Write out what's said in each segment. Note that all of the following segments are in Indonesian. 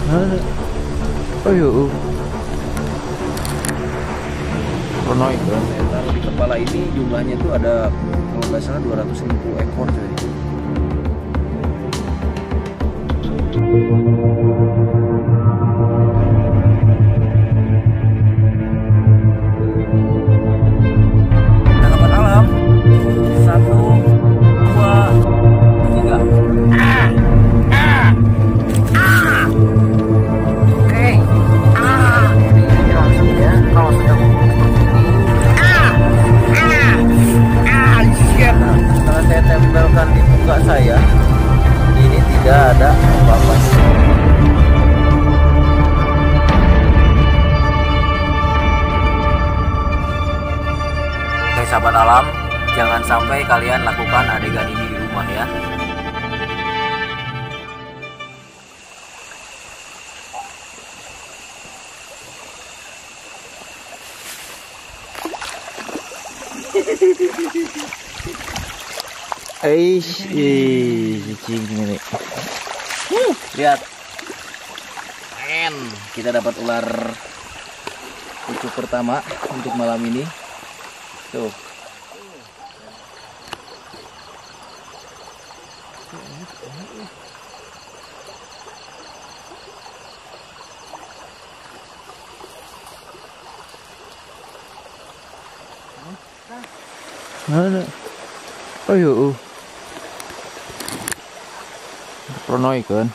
Oh iya. Pernah itu saya taruh di kepala ini jumlahnya itu ada kalau nggak salah 200.000 ekor coy. Tangkapan alam 1, 2, 3. Oke. Ini langsung ya kalau sedang setelah saya tempelkan di muka saya, ini tidak ada apa-apa. Oke sahabat alam, jangan sampai kalian lakukan adegan ini di rumah ya. Cicing ini. Lihat. Keren. Kita dapat ular pucuk pertama untuk malam ini. Tuh. Mana? Oh iya. Pernah ikan.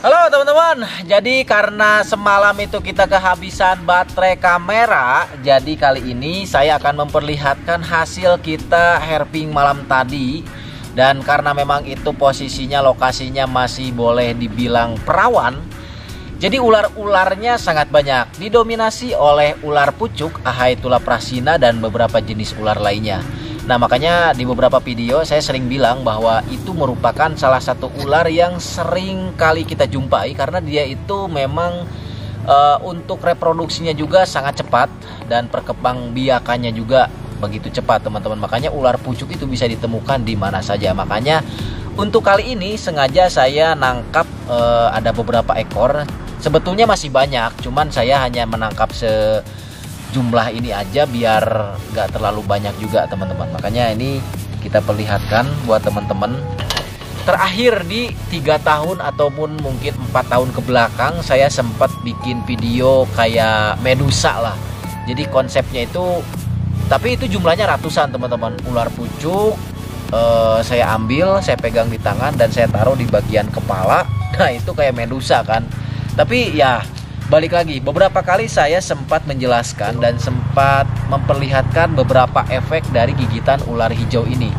Halo teman-teman, jadi karena semalam itu kita kehabisan baterai kamera, jadi kali ini saya akan memperlihatkan hasil kita herping malam tadi. Dan karena memang itu posisinya, lokasinya masih boleh dibilang perawan, jadi ular-ularnya sangat banyak, didominasi oleh ular pucuk, Ahaetulla prasina, dan beberapa jenis ular lainnya. Nah makanya di beberapa video saya sering bilang bahwa itu merupakan salah satu ular yang sering kali kita jumpai, karena dia itu memang untuk reproduksinya juga sangat cepat dan perkembangbiakannya juga begitu cepat teman-teman. Makanya ular pucuk itu bisa ditemukan di mana saja. Makanya untuk kali ini sengaja saya nangkap ada beberapa ekor. Sebetulnya masih banyak, cuman saya hanya menangkap jumlah ini aja biar nggak terlalu banyak juga teman-teman. Makanya ini kita perlihatkan buat teman-teman. Terakhir di 3 tahun ataupun mungkin 4 tahun ke belakang saya sempat bikin video kayak medusa lah. Jadi konsepnya itu, tapi itu jumlahnya ratusan teman-teman. Ular pucuk saya ambil, saya pegang di tangan dan saya taruh di bagian kepala. Nah itu kayak medusa kan. Tapi ya balik lagi, beberapa kali saya sempat menjelaskan dan sempat memperlihatkan beberapa efek dari gigitan ular hijau ini.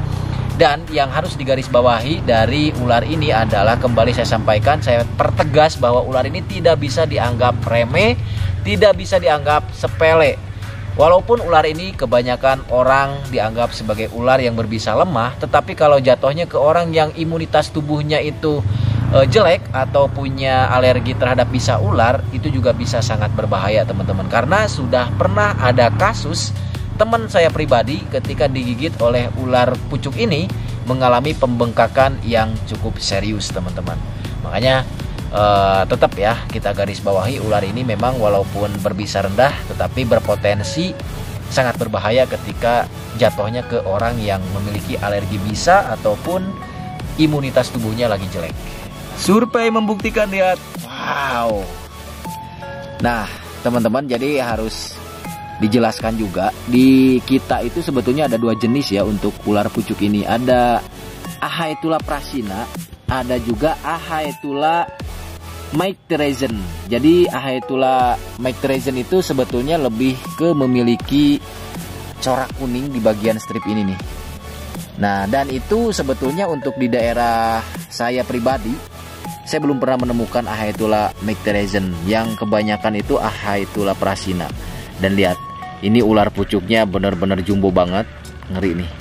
Dan yang harus digarisbawahi dari ular ini adalah, kembali saya sampaikan, saya pertegas bahwa ular ini tidak bisa dianggap remeh, tidak bisa dianggap sepele. Walaupun ular ini kebanyakan orang dianggap sebagai ular yang berbisa lemah, tetapi kalau jatuhnya ke orang yang imunitas tubuhnya itu jelek atau punya alergi terhadap bisa ular, itu juga bisa sangat berbahaya teman-teman. Karena sudah pernah ada kasus teman saya pribadi ketika digigit oleh ular pucuk ini mengalami pembengkakan yang cukup serius teman-teman. Makanya tetap ya kita garis bawahi, ular ini memang walaupun berbisa rendah tetapi berpotensi sangat berbahaya ketika jatuhnya ke orang yang memiliki alergi bisa ataupun imunitas tubuhnya lagi jelek. Survei membuktikan, lihat. Wow. Nah teman-teman, jadi harus dijelaskan juga, di kita itu sebetulnya ada 2 jenis ya untuk ular pucuk ini. Ada Ahaetulla prasina, ada juga Ahaetulla Mycterizan. Jadi Ahaetulla mycterizan itu sebetulnya lebih ke memiliki corak kuning di bagian strip ini nih. Nah, dan itu sebetulnya untuk di daerah saya pribadi, saya belum pernah menemukan Ahaetulla mycterizan. Yang kebanyakan itu Ahaetulla prasina. Dan lihat, ini ular pucuknya benar-benar jumbo banget, ngeri nih.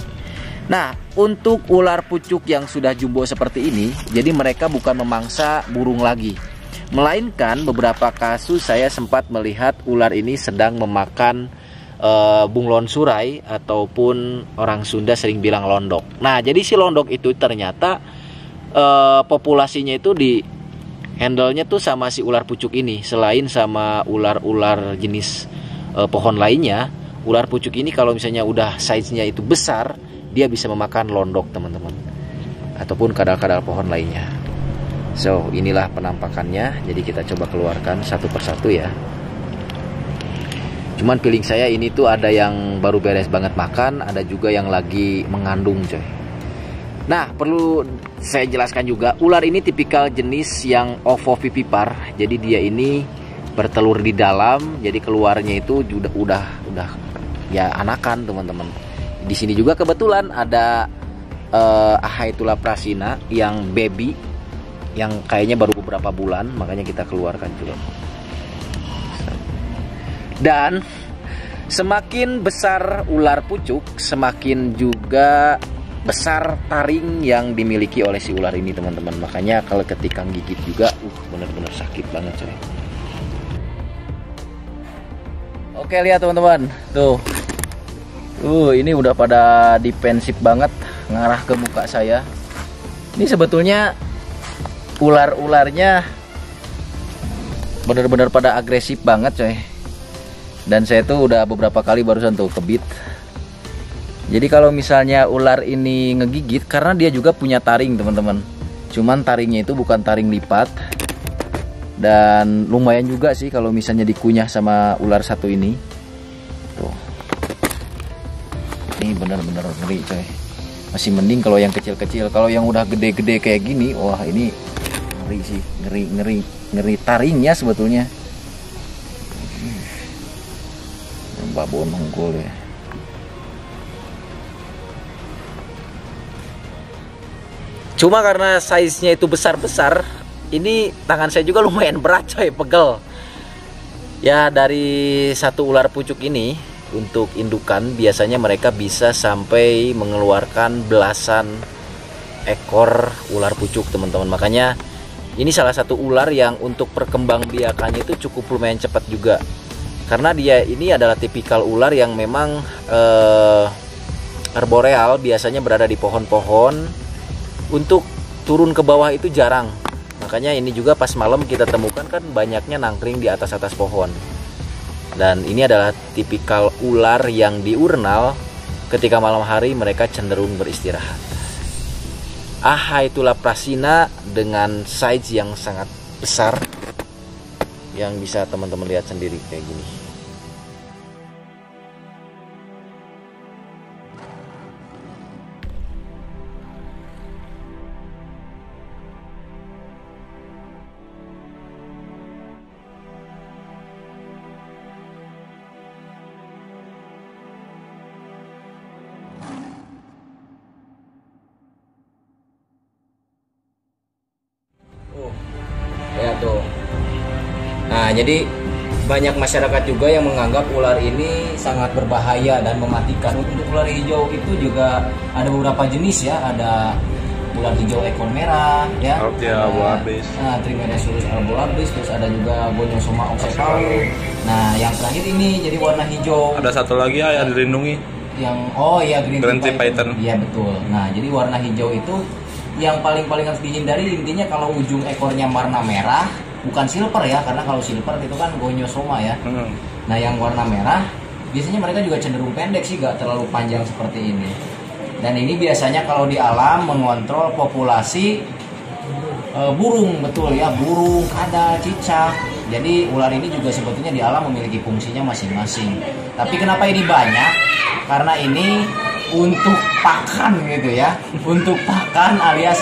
Nah, untuk ular pucuk yang sudah jumbo seperti ini, jadi mereka bukan memangsa burung lagi, melainkan beberapa kasus saya sempat melihat ular ini sedang memakan bunglon surai ataupun orang Sunda sering bilang londok. Nah, jadi si londok itu ternyata populasinya itu di handle-nya tuh sama si ular pucuk ini. Selain sama ular-ular jenis pohon lainnya, ular pucuk ini kalau misalnya udah size-nya itu besar, dia bisa memakan londok, teman-teman, ataupun kadal-kadal pohon lainnya. So, inilah penampakannya. Jadi kita coba keluarkan satu persatu ya. Cuman feeling saya ini tuh ada yang baru beres banget makan, ada juga yang lagi mengandung, coy. Nah, perlu saya jelaskan juga, ular ini tipikal jenis yang ovovivipar. Jadi dia ini bertelur di dalam, jadi keluarnya itu udah ya anakan, teman-teman. Di sini juga kebetulan ada Ahaetulla prasina yang baby, yang kayaknya baru beberapa bulan, makanya kita keluarkan juga. Dan semakin besar ular pucuk, semakin juga besar taring yang dimiliki oleh si ular ini, teman-teman. Makanya kalau ketika gigit juga bener-bener sakit banget, coy. Oke, lihat teman-teman, tuh ini udah pada defensif banget, ngarah ke muka saya. Ini sebetulnya ular-ularnya bener-bener pada agresif banget, coy. Dan saya tuh udah beberapa kali barusan tuh kebit. Jadi kalau misalnya ular ini ngegigit, karena dia juga punya taring, teman-teman. Cuman taringnya itu bukan taring lipat. Dan lumayan juga sih kalau misalnya dikunyah sama ular satu ini. Tuh. Ini bener-bener ngeri, coy. Masih mending kalau yang kecil-kecil. Kalau yang udah gede-gede kayak gini, wah ini ngeri sih. Ngeri taringnya sebetulnya. Babon Mongol ya. Cuma karena size-nya itu besar-besar, ini tangan saya juga lumayan berat, coy, pegel. Ya, dari satu ular pucuk ini untuk indukan biasanya mereka bisa sampai mengeluarkan belasan ekor ular pucuk, teman-teman. Makanya ini salah satu ular yang untuk perkembangbiakannya itu cukup lumayan cepat juga. Karena dia ini adalah tipikal ular yang memang arboreal, biasanya berada di pohon-pohon. Untuk turun ke bawah itu jarang. Makanya ini juga pas malam kita temukan kan banyaknya nangkring di atas-atas pohon. Dan ini adalah tipikal ular yang diurnal. Ketika malam hari mereka cenderung beristirahat. Ahaetulla prasina dengan size yang sangat besar, yang bisa teman-teman lihat sendiri kayak gini. Ya tuh. Nah, jadi banyak masyarakat juga yang menganggap ular ini sangat berbahaya dan mematikan. Untuk ular hijau itu juga ada beberapa jenis ya, ada ular hijau ekor merah ya. Albolabris. Nah, Trimeresurus albolabris, terus ada juga Gonyosoma opepau. Nah, yang terakhir ini jadi warna hijau. Ada satu lagi ya yang dilindungi. Yang Green Tea Python. Iya betul. Nah, jadi warna hijau itu yang paling harus dihindari. Intinya kalau ujung ekornya warna merah, bukan silver ya, karena kalau silver itu kan Gonyosoma ya. Nah, yang warna merah biasanya mereka juga cenderung pendek sih, gak terlalu panjang seperti ini. Dan ini biasanya kalau di alam mengontrol populasi burung, betul ya, burung, kadal, cicak. Jadi ular ini juga sebetulnya di alam memiliki fungsinya masing-masing. Tapi kenapa ini banyak? Karena ini untuk pakan gitu ya, untuk pakan alias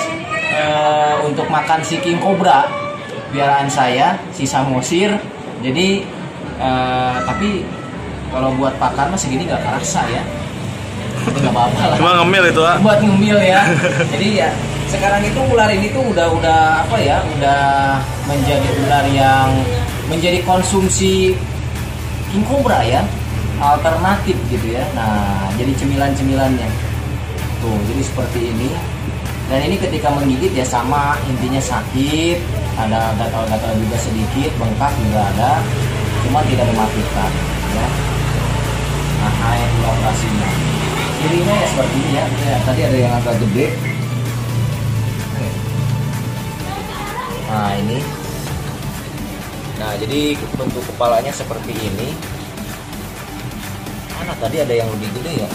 untuk makan si king cobra. piaraan saya, si samosir. Jadi tapi kalau buat pakan mah segini nggak kerasa ya. Tapi nggak apa-apa lah. Cuma ngemil itu, ah. Buat ngemil ya. Jadi ya sekarang itu ular ini tuh udah apa ya? Udah menjadi ular yang menjadi konsumsi king cobra ya. Alternatif gitu ya. Nah, jadi cemilan-cemilannya. Tuh, jadi seperti ini. Dan ini ketika menggigit ya sama, intinya sakit, ada gatal-gatal juga sedikit, bengkak juga ada, cuma tidak mematikan ya. Nah, itulah operasinya. Cirinya ya seperti ini ya. Tadi ada yang agak gede. Nah, ini. Nah, jadi bentuk kepalanya seperti ini. Mana tadi ada yang lebih gede ya?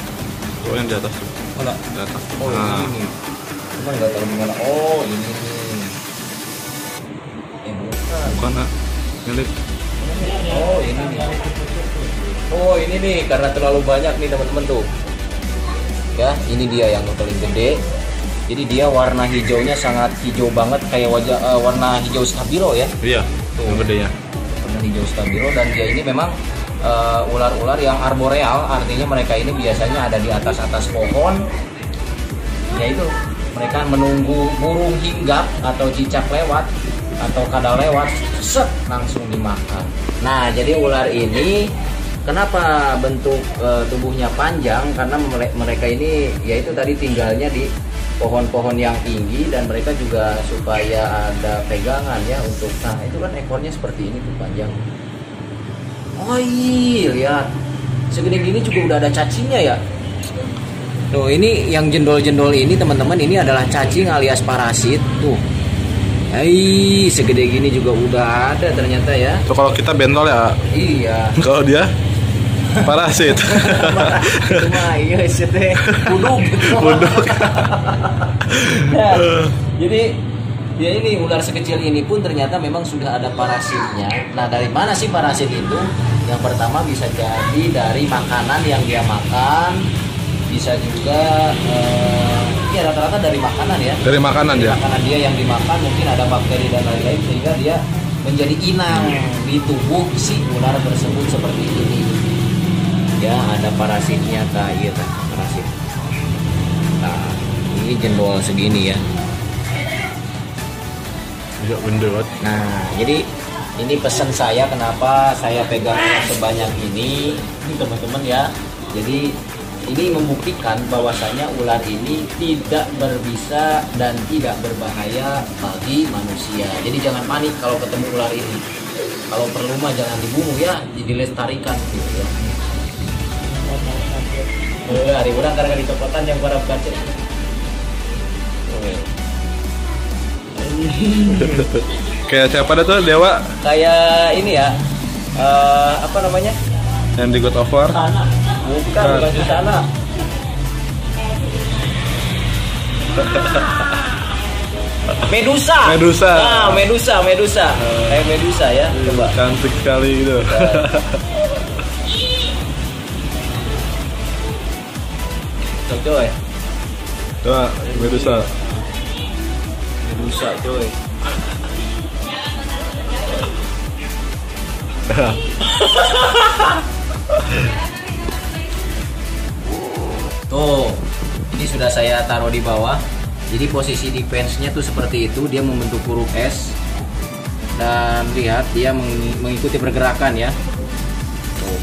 Oh, yang di atas. Mana? Di atas. Oh, Nah, ini. Cuman nggak tahu gimana. Oh, ini nih. Bukan. bukan, ah. Milik. Oh, ini nih. Oh, ini nih karena terlalu banyak nih teman-teman tuh. Ya, ini dia yang paling gede. Jadi dia warna hijaunya sangat hijau banget kayak wajah warna hijau stabilo ya. Iya, yang gedenya. Warna hijau stabilo dan dia ini memang ular-ular yang arboreal, artinya mereka ini biasanya ada di atas-atas pohon. Yaitu mereka menunggu burung hinggap atau cicak lewat atau kadal lewat, set langsung dimakan. Nah, jadi ular ini kenapa bentuk tubuhnya panjang? Karena mereka ini yaitu tadi tinggalnya di pohon-pohon yang tinggi dan mereka juga supaya ada pegangan ya untuk. Nah, itu kan ekornya seperti ini tuh panjang. Oh iya, lihat. Segede gini juga udah ada cacingnya ya. Tuh, ini yang jendol-jendol ini teman-teman, ini adalah cacing alias parasit. Tuh. Segede gini juga udah ada ternyata ya. Tuh kalau kita bentol ya. Iya. Kalau dia parasit. Cuma iya sih teh kuduk. Nah, jadi ya ini ular sekecil ini pun ternyata memang sudah ada parasitnya. Nah, dari mana sih parasit itu? Yang pertama bisa jadi dari makanan yang dia makan, bisa juga ya rata-rata dari makanan ya. Dari makanan ya. Makanan dia yang dimakan mungkin ada bakteri dan lain-lain sehingga dia menjadi inang di tubuh si ular tersebut seperti ini. Ya, ada parasitnya kayak parasit. Nah, ini jendol segini ya. Iya, bener. Nah, jadi ini pesan saya kenapa saya pegang sebanyak ini teman-teman ya. Jadi ini membuktikan bahwasanya ular ini tidak berbisa dan tidak berbahaya bagi manusia. Jadi jangan panik kalau ketemu ular ini. Kalau perlu mah jangan dibunuh ya, dilestarikan gitu ya. Hari udah karena dicopotan yang pada baca. Kayak siapa dah tuh dewa? Kayak ini ya, apa namanya? Yang di God of War? Bukan di sana. Medusa. Medusa. Nah, Medusa. Kayak Medusa ya. Coba. Cantik sekali gitu. Coy. Coba Medusa. Medusa coy. Tuh, ini sudah saya taruh di bawah. Jadi posisi defense-nya tuh seperti itu, dia membentuk huruf S. Dan lihat dia mengikuti pergerakan ya. Tuh.